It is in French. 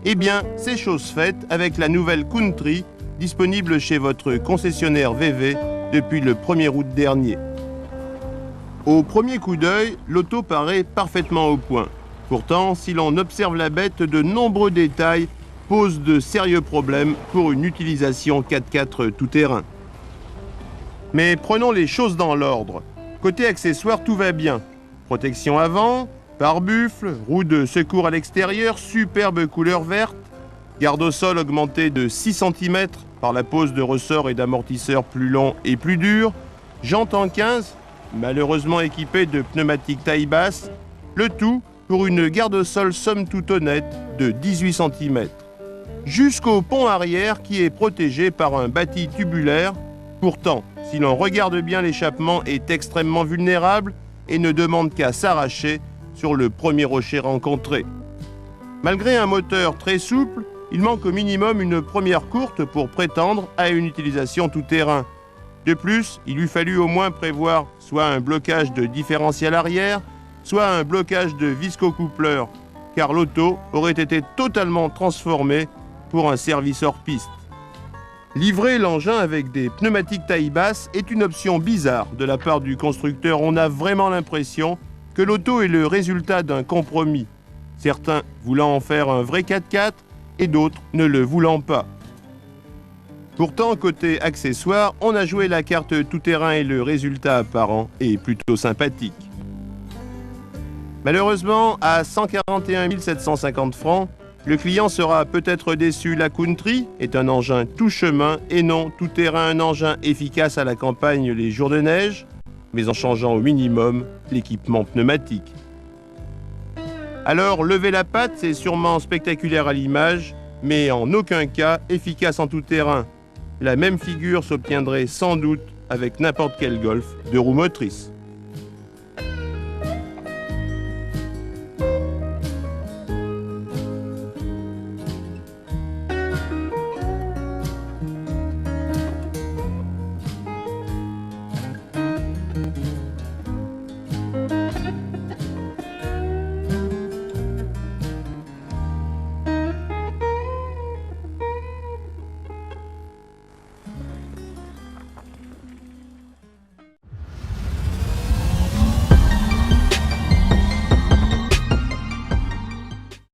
Eh bien, c'est chose faite avec la nouvelle Country, disponible chez votre concessionnaire VV depuis le 1er août dernier. Au premier coup d'œil, l'auto paraît parfaitement au point. Pourtant, si l'on observe la bête, de nombreux détails posent de sérieux problèmes pour une utilisation 4x4 tout-terrain. Mais prenons les choses dans l'ordre. Côté accessoires, tout va bien. Protection avant, pare-buffle, roue de secours à l'extérieur, superbe couleur verte, garde au sol augmenté de 6 cm par la pose de ressorts et d'amortisseurs plus longs et plus durs, jantes en 15, malheureusement équipées de pneumatiques taille basse, le tout pour une garde au sol somme toute honnête de 18 cm. Jusqu'au pont arrière qui est protégé par un bâti tubulaire. Pourtant, si l'on regarde bien, l'échappement est extrêmement vulnérable et ne demande qu'à s'arracher sur le premier rocher rencontré. Malgré un moteur très souple, il manque au minimum une première courte pour prétendre à une utilisation tout-terrain. De plus, il lui fallut au moins prévoir soit un blocage de différentiel arrière, soit un blocage de viscocoupleur, car l'auto aurait été totalement transformée pour un service hors piste. Livrer l'engin avec des pneumatiques taille basse est une option bizarre de la part du constructeur. On a vraiment l'impression que l'auto est le résultat d'un compromis, certains voulant en faire un vrai 4x4 et d'autres ne le voulant pas. Pourtant, côté accessoires, on a joué la carte tout-terrain et le résultat apparent est plutôt sympathique. Malheureusement, à 141 750 francs, le client sera peut-être déçu. La Country est un engin tout chemin et non tout terrain, un engin efficace à la campagne les jours de neige, mais en changeant au minimum l'équipement pneumatique. Alors, lever la patte, c'est sûrement spectaculaire à l'image, mais en aucun cas efficace en tout terrain. La même figure s'obtiendrait sans doute avec n'importe quel Golf de roues motrices.